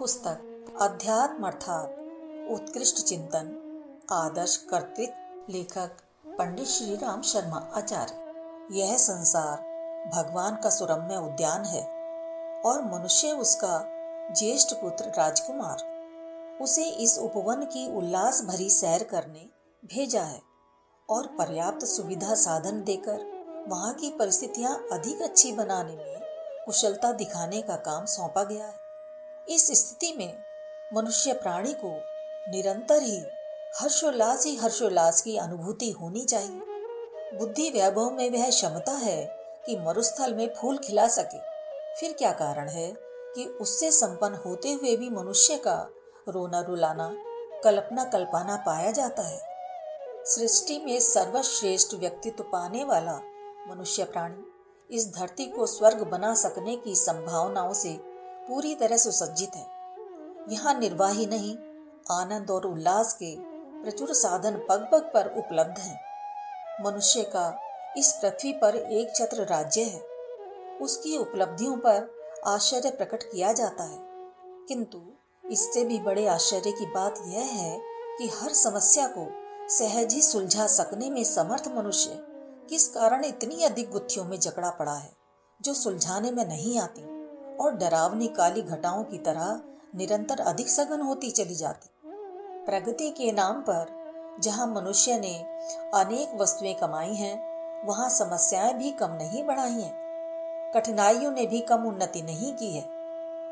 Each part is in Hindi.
पुस्तक अध्यात्म अर्थात उत्कृष्ट चिंतन, आदर्श कर्तृत्व, लेखक पंडित श्री राम शर्मा आचार्य। यह संसार भगवान का सुरम्य उद्यान है और मनुष्य उसका ज्येष्ठ पुत्र राजकुमार। उसे इस उपवन की उल्लास भरी सैर करने भेजा है और पर्याप्त सुविधा साधन देकर वहाँ की परिस्थितियाँ अधिक अच्छी बनाने में कुशलता दिखाने का काम सौंपा गया है। इस स्थिति में मनुष्य प्राणी को निरंतर ही हर्षोल्लास की अनुभूति होनी चाहिए। बुद्धि वैभव में वह क्षमता है कि मरुस्थल में फूल खिला सके। फिर क्या कारण है कि उससे संपन्न होते हुए भी मनुष्य का रोना रुलाना, कल्पना कल्पाना पाया जाता है। सृष्टि में सर्वश्रेष्ठ व्यक्तित्व पाने वाला मनुष्य प्राणी इस धरती को स्वर्ग बना सकने की संभावनाओं से पूरी तरह सुसज्जित है। यहाँ निर्वाही नहीं, आनंद और उल्लास के प्रचुर साधन पग पग पर उपलब्ध हैं। मनुष्य का इस पृथ्वी पर एक छत्र राज्य है। उसकी उपलब्धियों पर आश्चर्य प्रकट किया जाता है, किंतु इससे भी बड़े आश्चर्य की बात यह है कि हर समस्या को सहज ही सुलझा सकने में समर्थ मनुष्य किस कारण इतनी अधिक गुत्थियों में जकड़ा पड़ा है जो सुलझाने में नहीं आती और डरावनी काली घटाओं की तरह निरंतर अधिक सघन होती चली जाती। प्रगति के नाम पर जहाँ मनुष्य ने अनेक वस्तुएं कमाई हैं, वहाँ समस्याएं भी कम नहीं बढ़ाई हैं, कठिनाइयों ने भी कम उन्नति नहीं की है।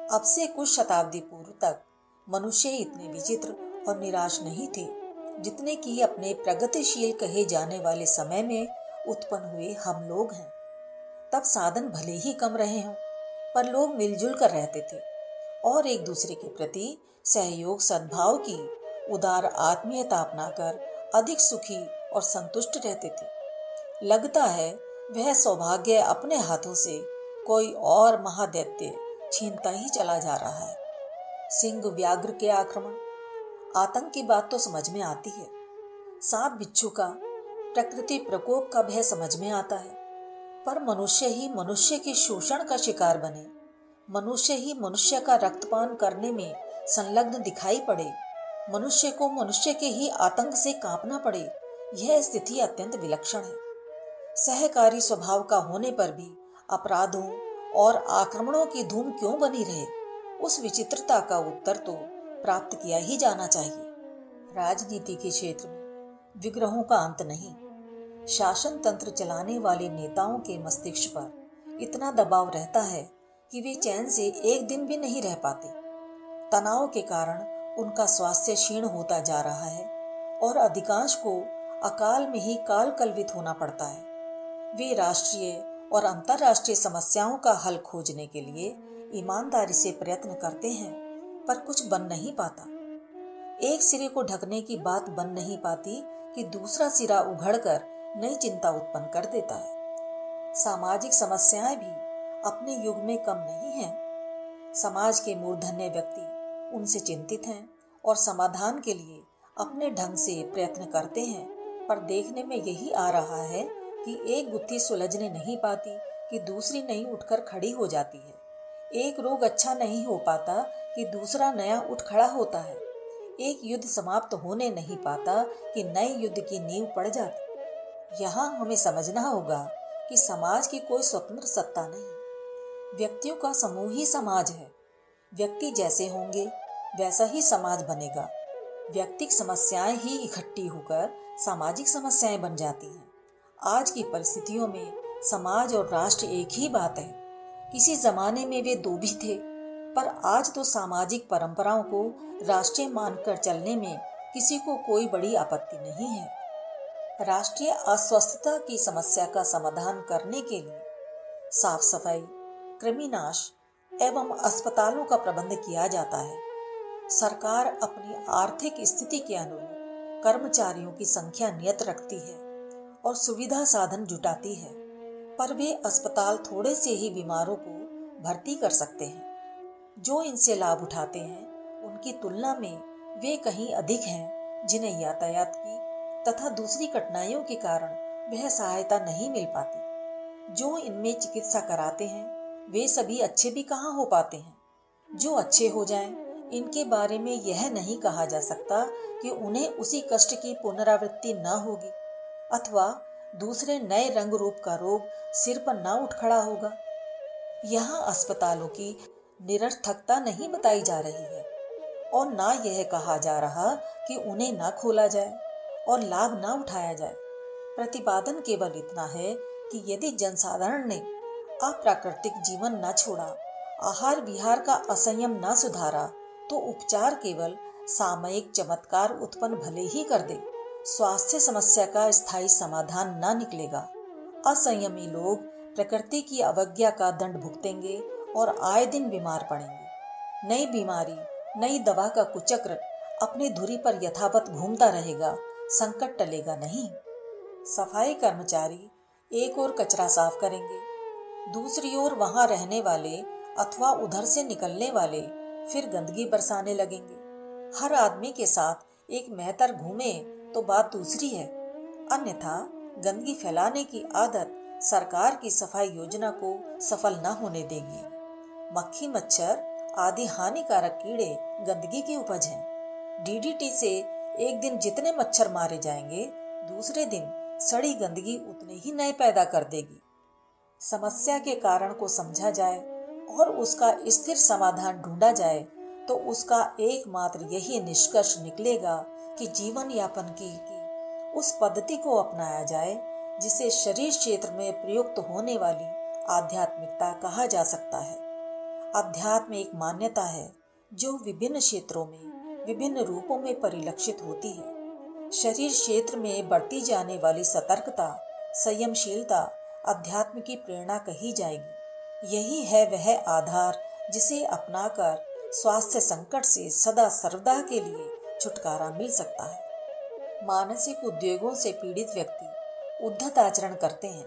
अब से कुछ शताब्दी पूर्व तक मनुष्य इतने विचित्र और निराश नहीं थे जितने कि अपने प्रगतिशील कहे जाने वाले समय में उत्पन्न हुए हम लोग हैं। तब साधन भले ही कम रहे हों, पर लोग मिलजुल कर रहते थे और एक दूसरे के प्रति सहयोग सद्भाव की उदार आत्मीयता अपनाकर अधिक सुखी और संतुष्ट रहते थे। लगता है वह सौभाग्य अपने हाथों से कोई और महादैत्य छीनता ही चला जा रहा है। सिंह व्याघ्र के आक्रमण, आतंक की बात तो समझ में आती है। सांप बिच्छू का, प्रकृति प्रकोप का भय समझ में आता है, पर मनुष्य ही मनुष्य के शोषण का शिकार बने, मनुष्य ही मनुष्य का रक्तपान करने में संलग्न दिखाई पड़े, मनुष्य को मनुष्य के ही आतंक से कांपना पड़े, यह स्थिति अत्यंत विलक्षण है। सहकारी स्वभाव का होने पर भी अपराधों और आक्रमणों की धूम क्यों बनी रहे, उस विचित्रता का उत्तर तो प्राप्त किया ही जाना चाहिए। राजनीति के क्षेत्र में विग्रहों का अंत नहीं। शासन तंत्र चलाने वाले नेताओं के मस्तिष्क पर इतना दबाव रहता है कि वे चैन से एक दिन भी नहीं रह पाते। तनाव के कारण उनका स्वास्थ्य क्षीण होता जा रहा है और अधिकांश को अकाल में ही काल कलवित होना पड़ता है। वे राष्ट्रीय और अंतर्राष्ट्रीय समस्याओं का हल खोजने के लिए ईमानदारी से प्रयत्न करते हैं, पर कुछ बन नहीं पाता। एक सिरे को ढकने की बात बन नहीं पाती कि दूसरा सिरा उघड़कर नई चिंता उत्पन्न कर देता है। सामाजिक समस्याएं भी अपने युग में कम नहीं हैं। समाज के मूर्धन्य व्यक्ति उनसे चिंतित हैं और समाधान के लिए अपने ढंग से प्रयत्न करते हैं, पर देखने में यही आ रहा है कि एक गुत्थी सुलझने नहीं पाती कि दूसरी नई उठकर खड़ी हो जाती है। एक रोग अच्छा नहीं हो पाता कि दूसरा नया उठ खड़ा होता है। एक युद्ध समाप्त होने नहीं पाता कि नए युद्ध की नींव पड़ जाती। यहाँ हमें समझना होगा कि समाज की कोई स्वतंत्र सत्ता नहीं, व्यक्तियों का समूह ही समाज है। व्यक्ति जैसे होंगे वैसा ही समाज बनेगा। व्यक्तिगत समस्याएं ही इकट्ठी होकर सामाजिक समस्याएं बन जाती हैं। आज की परिस्थितियों में समाज और राष्ट्र एक ही बात है। किसी जमाने में वे दो भी थे, पर आज तो सामाजिक परंपराओं को राष्ट्रीय मानकर चलने में किसी को कोई बड़ी आपत्ति नहीं है। राष्ट्रीय अस्वस्थता की समस्या का समाधान करने के लिए साफ सफाई, कृमिनाश एवं अस्पतालों का प्रबंध किया जाता है। सरकार अपनी आर्थिक स्थिति के अनुरूप कर्मचारियों की संख्या नियत रखती है और सुविधा साधन जुटाती है, पर वे अस्पताल थोड़े से ही बीमारों को भर्ती कर सकते हैं। जो इनसे लाभ उठाते हैं उनकी तुलना में वे कहीं अधिक हैं जिन्हें यातायात की तथा दूसरी कठिनाइयों के कारण वह सहायता नहीं मिल पाती। जो इनमें चिकित्सा कराते हैं वे सभी अच्छे भी कहाँ हो पाते हैं। जो अच्छे हो जाएं, इनके बारे में यह नहीं कहा जा सकता कि उन्हें उसी कष्ट की पुनरावृत्ति न होगी अथवा दूसरे नए रंग रूप का रोग सिर पर न उठ खड़ा होगा। यहाँ अस्पतालों की निरर्थकता नहीं बताई जा रही है और ना यह कहा जा रहा कि उन्हें ना खोला जाए और लाभ ना उठाया जाए। प्रतिपादन केवल इतना है कि यदि जनसाधारण ने अप्राकृतिक जीवन न छोड़ा, आहार विहार का असंयम न सुधारा, तो उपचार केवल सामयिक चमत्कार उत्पन्न भले ही कर दे, स्वास्थ्य समस्या का स्थायी समाधान न निकलेगा। असंयमी लोग प्रकृति की अवज्ञा का दंड भुगतेंगे और आए दिन बीमार पड़ेंगे। नई बीमारी, नई दवा का कुचक्र अपनी धुरी पर यथावत घूमता रहेगा, संकट टलेगा नहीं। सफाई कर्मचारी एक ओर कचरा साफ करेंगे, दूसरी ओर वहां रहने वाले अथवा उधर से निकलने वाले फिर गंदगी बरसाने लगेंगे। हर आदमी के साथ एक मेहतर घूमे तो बात दूसरी है, अन्यथा गंदगी फैलाने की आदत सरकार की सफाई योजना को सफल न होने देगी। मक्खी, मच्छर आदि हानिकारक कीड़े गंदगी की उपज हैं। डीडीटी से एक दिन जितने मच्छर मारे जाएंगे, दूसरे दिन सड़ी गंदगी उतने ही नए पैदा कर देगी। समस्या के कारण को समझा जाए और उसका स्थिर समाधान ढूंढा जाए तो उसका एकमात्र यही निष्कर्ष निकलेगा कि जीवन यापन की उस पद्धति को अपनाया जाए जिसे शरीर क्षेत्र में प्रयुक्त होने वाली आध्यात्मिकता कहा जा सकता है। अध्यात्म एक मान्यता है जो विभिन्न क्षेत्रों में विभिन्न रूपों में परिलक्षित होती है। शरीर क्षेत्र में बढ़ती जाने वाली सतर्कता, संयमशीलता अध्यात्म की प्रेरणा कही जाएगी। यही है वह आधार जिसे अपनाकर स्वास्थ्य संकट से सदा सर्वदा के लिए छुटकारा मिल सकता है। मानसिक उद्वेगों से पीड़ित व्यक्ति उद्धत आचरण करते हैं।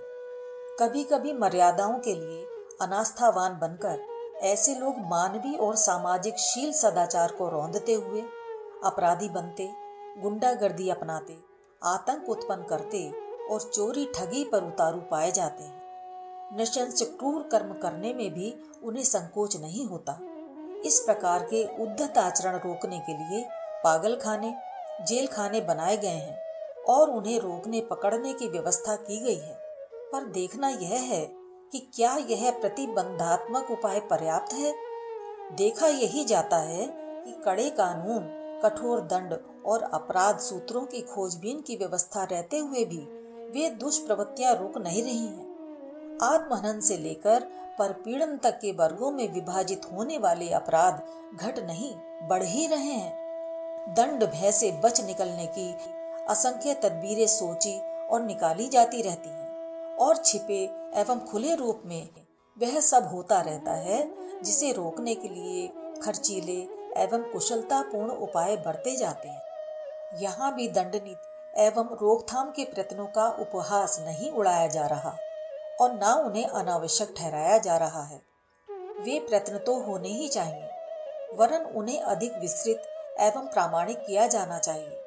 कभी कभी मर्यादाओं के लिए अनास्थावान बनकर ऐसे लोग मानवीय और सामाजिक शील सदाचार को रौंदते हुए अपराधी बनते, गुंडागर्दी अपनाते, आतंक उत्पन्न करते और चोरी ठगी पर उतारू पाए जाते हैं। नृशंस क्रूर कर्म करने में भी उन्हें संकोच नहीं होता। इस प्रकार के उद्धत आचरण रोकने के लिए पागल खाने, जेल खाने बनाए गए हैं और उन्हें रोकने पकड़ने की व्यवस्था की गई है। पर देखना यह है कि क्या यह प्रतिबंधात्मक उपाय पर्याप्त है? देखा यही जाता है कि कड़े कानून, कठोर दंड और अपराध सूत्रों की खोजबीन की व्यवस्था रहते हुए भी वे दुष्प्रवृत्तियां रुक नहीं रही हैं। आत्महनन से लेकर परपीड़न तक के वर्गों में विभाजित होने वाले अपराध घट नहीं, बढ़ ही रहे हैं। दंड भय से बच निकलने की असंख्य तदबीरें सोची और निकाली जाती रहती हैं और छिपे एवं खुले रूप में वह सब होता रहता है जिसे रोकने के लिए खर्चीले एवं कुशलतापूर्ण उपाय बरते जाते हैं। यहाँ भी दंड नीति एवं रोकथाम के प्रयत्नों का उपहास नहीं उड़ाया जा रहा और न उन्हें अनावश्यक ठहराया जा रहा है। वे प्रयत्न तो होने ही चाहिए, वरन उन्हें अधिक विस्तृत एवं प्रामाणिक किया जाना चाहिए।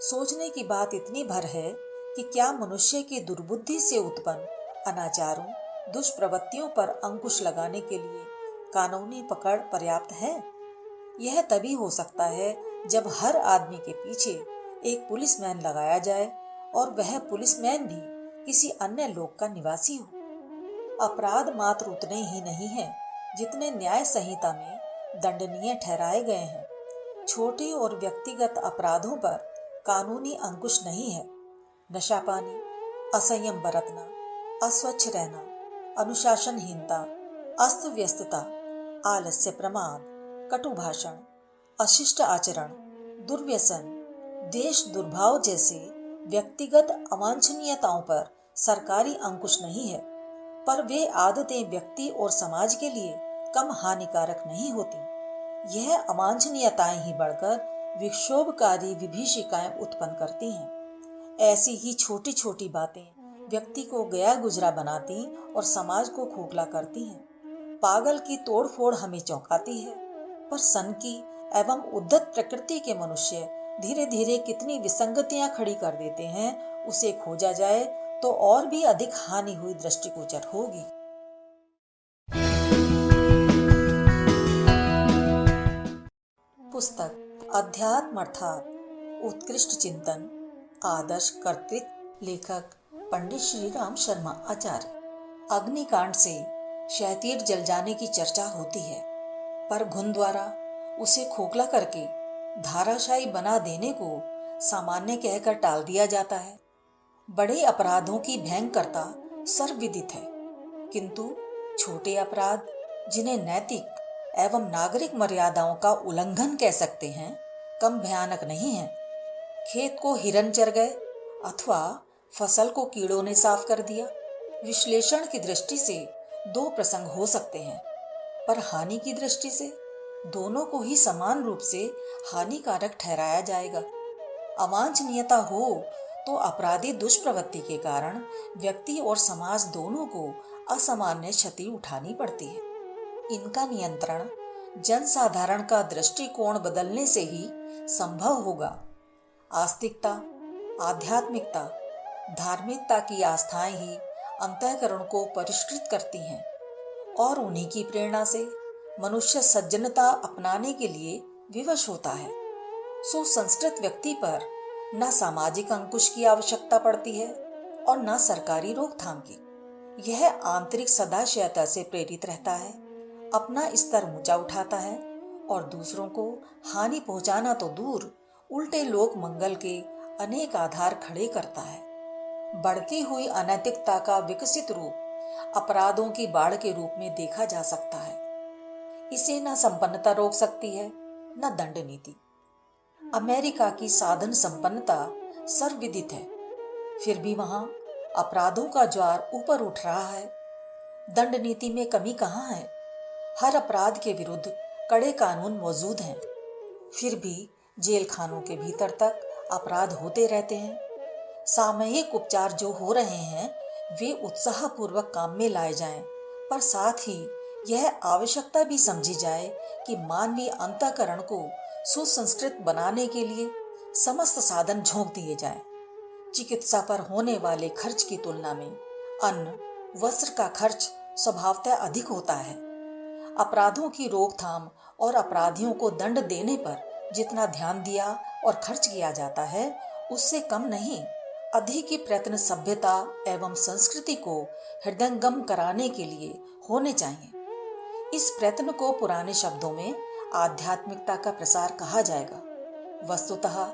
सोचने की बात इतनी भर है कि क्या मनुष्य की दुर्बुद्धि से उत्पन्न अनाचारों, दुष्प्रवृत्तियों पर अंकुश लगाने के लिए कानूनी पकड़ पर्याप्त है? यह तभी हो सकता है जब हर आदमी के पीछे एक पुलिसमैन लगाया जाए और वह पुलिसमैन भी किसी अन्य लोक का निवासी हो। अपराध मात्र उतने ही नहीं हैं जितने न्याय संहिता में दंडनीय ठहराए गए हैं। छोटे और व्यक्तिगत अपराधों पर कानूनी अंकुश नहीं है। नशा पानी, असंयम बरतना, अस्वच्छ रहना, अनुशासनहीनता, अस्त व्यस्तता, आलस्य, प्रमाद, कटु भाषण, अशिष्ट आचरण, दुर्व्यसन, देश दुर्भाव जैसे व्यक्तिगत अवांछनीयताओं पर सरकारी अंकुश नहीं है, पर वे आदतें व्यक्ति और समाज के लिए कम हानिकारक नहीं होती। यह अवांछनीयताएं ही बढ़कर विक्षोभकारी विभीषिकाएं उत्पन्न करती हैं। ऐसी ही छोटी छोटी बातें व्यक्ति को गया गुजरा बनाती और समाज को खोखला करती हैं। पागल की तोड़फोड़ हमें चौंकाती है, पर सन की एवं उद्धत प्रकृति के मनुष्य धीरे धीरे कितनी विसंगतियां खड़ी कर देते हैं, उसे खोजा जाए तो और भी अधिक हानि हुई दृष्टिगोचर होगी। पुस्तक अध्यात्म अर्थात उत्कृष्ट चिंतन, आदर्श कर्तृत्व, लेखक पंडित श्री राम शर्मा आचार्य। अग्निकांड से शहतीर जल जाने की चर्चा होती है, पर घुन द्वारा उसे खोखला करके धाराशायी बना देने को सामान्य कहकर टाल दिया जाता है। बड़े अपराधों की भयंकरता सर्वविदित है, किंतु छोटे अपराध जिन्हें नैतिक एवं नागरिक मर्यादाओं का उल्लंघन कह सकते हैं, कम भयानक नहीं है। खेत को हिरन चर गए अथवा फसल को कीड़ों ने साफ कर दिया। विश्लेषण की दृष्टि से दो प्रसंग हो सकते हैं, पर हानि की दृष्टि से दोनों को ही समान रूप से हानिकारक ठहराया जाएगा। अवांछनीयता हो तो अपराधी दुष्प्रवृत्ति के कारण व्यक्ति और समाज दोनों को असामान्य क्षति उठानी पड़ती है। इनका नियंत्रण जनसाधारण का दृष्टिकोण बदलने से ही संभव होगा। आस्तिकता, आध्यात्मिकता, धार्मिकता की आस्थाएं ही अंतःकरण को परिष्कृत करती हैं और उन्हीं की प्रेरणा से मनुष्य सज्जनता अपनाने के लिए विवश होता है। सुसंस्कृत व्यक्ति पर न सामाजिक अंकुश की आवश्यकता पड़ती है और न सरकारी रोकथाम की। यह आंतरिक सदाशयता से प्रेरित रहता है, अपना स्तर ऊंचा उठाता है और दूसरों को हानि पहुंचाना तो दूर, उल्टे लोक मंगल के अनेक आधार खड़े करता है। बढ़ती हुई अनैतिकता का विकसित रूप अपराधों की बाढ़ के रूप में देखा जा सकता है। इसे न संपन्नता रोक सकती है, न दंड नीति। अमेरिका की साधन संपन्नता सर्वविदित है, फिर भी वहां अपराधों का ज्वार ऊपर उठ रहा है। दंड नीति में कमी कहाँ है? हर अपराध के विरुद्ध कड़े कानून मौजूद हैं, फिर भी जेल खानों के भीतर तक अपराध होते रहते हैं। सामयिक उपचार जो हो रहे हैं वे उत्साहपूर्वक काम में लाए जाएं, पर साथ ही यह आवश्यकता भी समझी जाए कि मानवीय अंतःकरण को सुसंस्कृत बनाने के लिए समस्त साधन झोंक दिए जाएं। चिकित्सा पर होने वाले खर्च की तुलना में अन्न वस्त्र का खर्च स्वभावतः अधिक होता है। अपराधों की रोकथाम और अपराधियों को दंड देने पर जितना ध्यान दिया और खर्च किया जाता है, उससे कम नहीं, अधिक ही प्रयत्न सभ्यता एवं संस्कृति को हृदयंगम कराने के लिए होने चाहिए। इस प्रयत्न को पुराने शब्दों में आध्यात्मिकता का प्रसार कहा जाएगा। वस्तुतः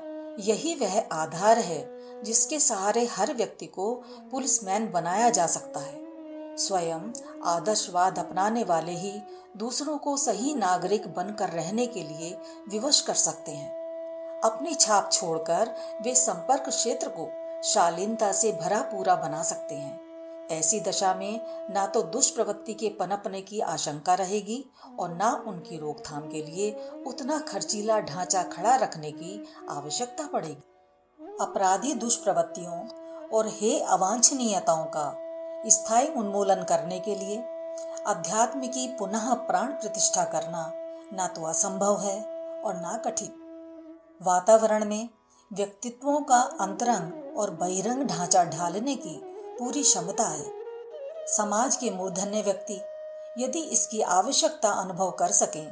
यही वह आधार है जिसके सहारे हर व्यक्ति को पुलिसमैन बनाया जा सकता है। स्वयं आदर्शवाद अपनाने वाले ही दूसरों को सही नागरिक बनकर रहने के लिए विवश कर सकते हैं। अपनी छाप छोड़कर वे संपर्क क्षेत्र को शालीनता से भरा पूरा बना सकते हैं। ऐसी दशा में ना तो दुष्प्रवृत्ति के पनपने की आशंका रहेगी और ना उनकी रोकथाम के लिए उतना खर्चीला ढांचा खड़ा रखने की आवश्यकता पड़ेगी। अपराधी दुष्प्रवृत्तियों और हे अवांछनीयताओं का स्थायी उन्मूलन करने के लिए अध्यात्म की पुनः प्राण प्रतिष्ठा करना ना तो असंभव है और ना कठिन। वातावरण में व्यक्तित्वों का अंतरंग और बहिरंग ढांचा ढालने की पूरी क्षमता है। समाज के मूर्धन्य व्यक्ति यदि इसकी आवश्यकता अनुभव कर सकें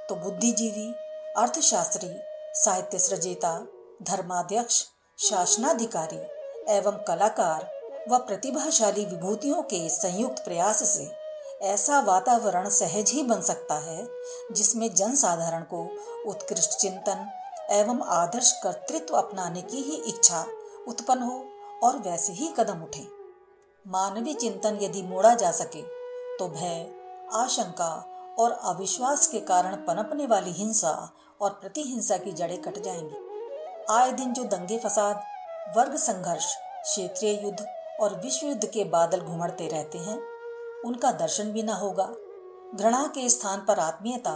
तो बुद्धिजीवी, अर्थशास्त्री, साहित्य सृजेता, धर्माध्यक्ष, शासनाधिकारी एवं कलाकार व प्रतिभाशाली विभूतियों के संयुक्त प्रयास से ऐसा वातावरण सहज ही बन सकता है जिसमें जनसाधारण को उत्कृष्ट चिंतन एवं आदर्श कर्तृत्व अपनाने की ही इच्छा उत्पन्न हो और वैसे ही कदम उठे। मानवीय चिंतन यदि मोड़ा जा सके तो भय, आशंका और अविश्वास के कारण पनपने वाली हिंसा और प्रतिहिंसा की जड़ें कट जाएंगी। आए दिन जो दंगे फसाद, वर्ग संघर्ष, क्षेत्रीय युद्ध और विश्व युद्ध के बादल घुमड़ते रहते हैं, उनका दर्शन भी न होगा। घृणा के स्थान पर आत्मीयता,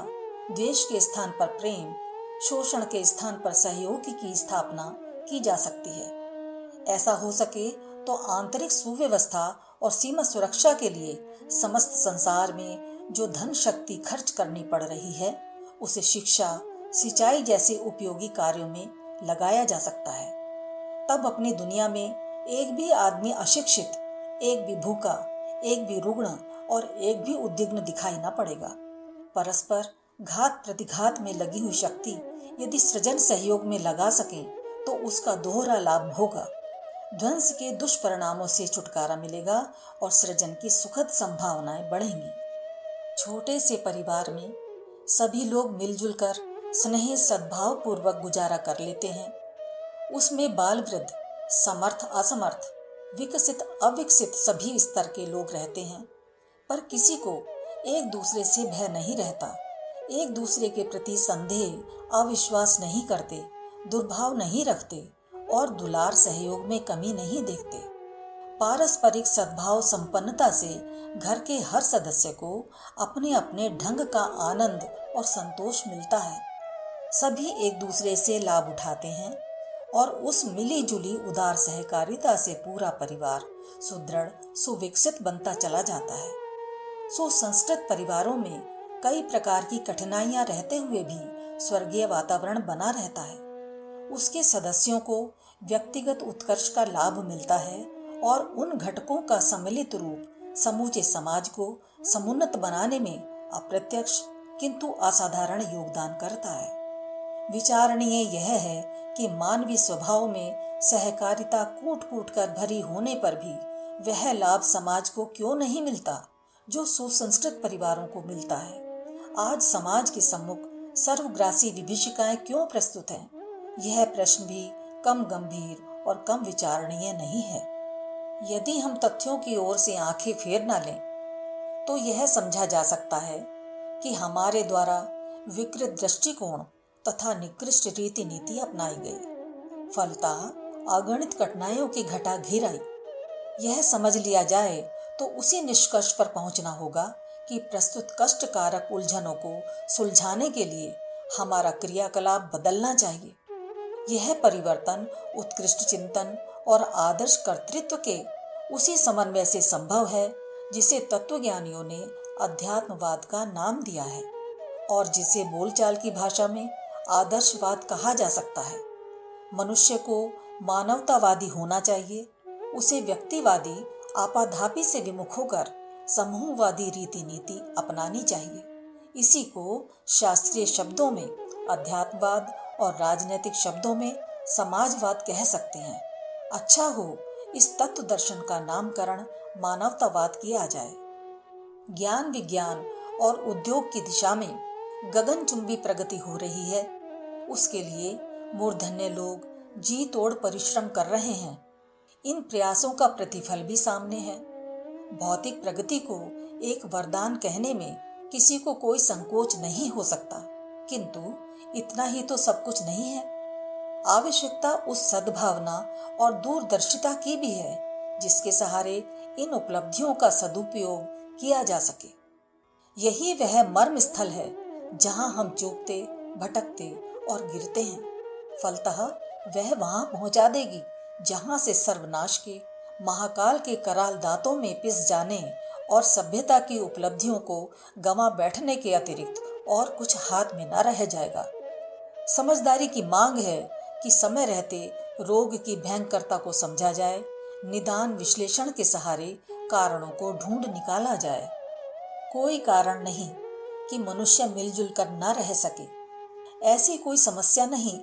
द्वेष के स्थान पर प्रेम, शोषण के स्थान पर सहयोग की स्थापना की जा सकती है। ऐसा हो सके तो आंतरिक सुव्यवस्था और सीमा सुरक्षा के लिए समस्त संसार में जो धन शक्ति खर्च करनी पड़ रही है, उसे शिक्षा, सिंचाई जैसे उपयोगी कार्यों में लगाया जा सकता है। तब अपनी दुनिया में एक भी आदमी अशिक्षित, एक भी भूखा, एक भी रुग्ण और एक भी उद्विग्न दिखाई न पड़ेगा। परस्पर घात प्रतिघात में लगी हुई शक्ति यदि सृजन सहयोग में लगा सके तो उसका दोहरा लाभ होगा। ध्वंस के दुष्परिणामों से छुटकारा मिलेगा और सृजन की सुखद संभावनाएं बढ़ेंगी। छोटे से परिवार में सभी लोग मिलजुल कर स्नेह सद्भाव पूर्वक गुजारा कर लेते हैं। उसमें बाल वृद्ध, समर्थ असमर्थ, विकसित अविकसित सभी स्तर के लोग रहते हैं, पर किसी को एक दूसरे से भय नहीं रहता। एक दूसरे के प्रति संदेह अविश्वास नहीं करते, दुर्भाव नहीं रखते और दुलार सहयोग में कमी नहीं देखते। पारस्परिक सद्भाव संपन्नता से घर के हर सदस्य को अपने अपने ढंग का आनंद और संतोष मिलता है। सभी एक दूसरे से लाभ उठाते हैं और उस मिली जुली उदार सहकारिता से पूरा परिवार सुदृढ़ सुविकसित बनता चला जाता है। सुसंस्कृत परिवारों में कई प्रकार की कठिनाइयां रहते हुए भी स्वर्गीय वातावरण बना रहता है। उसके सदस्यों को व्यक्तिगत उत्कर्ष का लाभ मिलता है और उन घटकों का सम्मिलित रूप समूचे समाज को समुन्नत बनाने में अप्रत्यक्ष किंतु असाधारण योगदान करता है। विचारणीय यह है कि मानवीय स्वभाव में सहकारिता कूट कूट कर भरी होने पर भी वह लाभ समाज को क्यों नहीं मिलता जो सुसंस्कृत परिवारों को मिलता है। आज समाज के सम्मुख सर्वग्रासी विभीषिकाएं क्यों प्रस्तुत हैं? यह प्रश्न भी कम गंभीर और कम विचारणीय नहीं है। यदि हम तथ्यों की ओर से आंखें फेर न लें तो यह समझा जा सकता है कि हमारे द्वारा विकृत दृष्टिकोण तथा निकृष्ट रीति नीति अपनाई गई, फलतः अगणित कठिनाइयों की घटा घिर आई। यह समझ लिया जाए तो उसी निष्कर्ष पर पहुंचना होगा कि प्रस्तुत कष्टकारक उलझनों को सुलझाने के लिए हमारा क्रियाकलाप बदलना चाहिए। यह परिवर्तन उत्कृष्ट चिंतन और आदर्श कर्तृत्व के उसी समन्वय से संभव है जिसे तत्वज्ञानियों ने अध्यात्मवाद का नाम दिया है और जिसे बोलचाल की भाषा में आदर्शवाद कहा जा सकता है। मनुष्य को मानवतावादी होना चाहिए, उसे व्यक्तिवादी आपाधापी से विमुख होकर समूहवादी रीति नीति अपनानी चाहिए। इसी को शास्त्रीय शब्दों में अध्यात्मवाद और राजनैतिक शब्दों में समाजवाद कह सकते हैं। अच्छा हो इस तत्व दर्शन का नामकरण मानवतावाद किया जाए। ज्ञान विज्ञान और उद्योग की दिशा में गगनचुंबी प्रगति हो रही है। उसके लिए मूर्धन्य लोग जी तोड़ परिश्रम कर रहे हैं। इन प्रयासों का प्रतिफल भी सामने है। भौतिक प्रगति को एक वरदान कहने में किसी को कोई संकोच नहीं हो सकता, किंतु इतना ही तो सब कुछ नहीं है। आवश्यकता उस सद्भावना और दूरदर्शिता की भी है जिसके सहारे इन उपलब्धियों का सदुपयोग किया जा सके। यही वह मर्म स्थल है जहां हम चूकते, भटकते और गिरते हैं। फलतः वह वहां पहुंचा देगी जहां से सर्वनाश के महाकाल के कराल दांतों में पिस जाने और सभ्यता की उपलब्धियों को गंवा बैठने के अतिरिक्त और कुछ हाथ में न रह जाएगा। समझदारी की मांग है कि समय रहते रोग की भयंकरता को समझा जाए, निदान विश्लेषण के सहारे कारणों को ढूंढ निकाला जाए। कोई कारण नहीं कि मनुष्य मिलजुल कर न रह सके। ऐसी कोई समस्या नहीं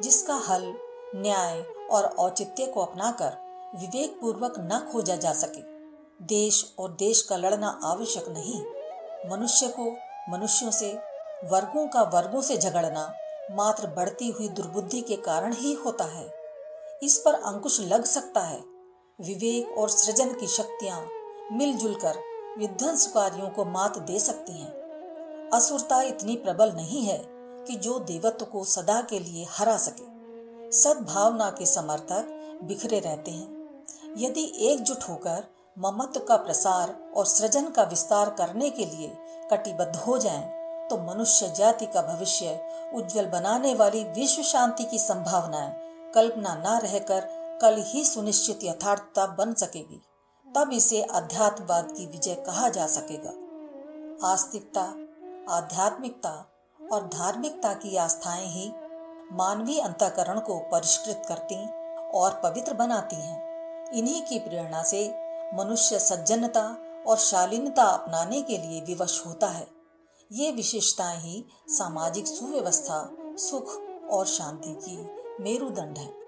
जिसका हल न्याय और औचित्य को अपनाकर विवेक पूर्वक न खोजा जा सके। देश और देश का लड़ना आवश्यक नहीं। मनुष्य को मनुष्यों से, वर्गों का वर्गों से झगड़ना मात्र बढ़ती हुई दुर्बुद्धि के कारण ही होता है। इस पर अंकुश लग सकता है। विवेक और सृजन की शक्तियां मिलजुल कर विध्वंसकारियों को मात दे सकती हैं। असुरता इतनी प्रबल नहीं है कि जो देवत्व को सदा के लिए हरा सके। सद्भावना के समर्थक बिखरे रहते हैं। यदि एकजुट होकर ममत्व का प्रसार और सृजन का विस्तार करने के लिए कटिबद्ध हो जाएं, तो मनुष्य जाति का भविष्य उज्जवल बनाने वाली विश्व शांति की संभावनाएं कल्पना न रहकर कल ही सुनिश्चित यथार्थता बन सकेगी। तब इसे अध्यात्मवाद की विजय कहा जा सकेगा। आस्तिकता, आध्यात्मिकता और धार्मिकता की आस्थाएं ही मानवीय अंतःकरण को परिष्कृत करती और पवित्र बनाती हैं। इन्हीं की प्रेरणा से मनुष्य सज्जनता और शालीनता अपनाने के लिए विवश होता है। ये विशेषताएं ही सामाजिक सुव्यवस्था, सुख और शांति की मेरुदंड है।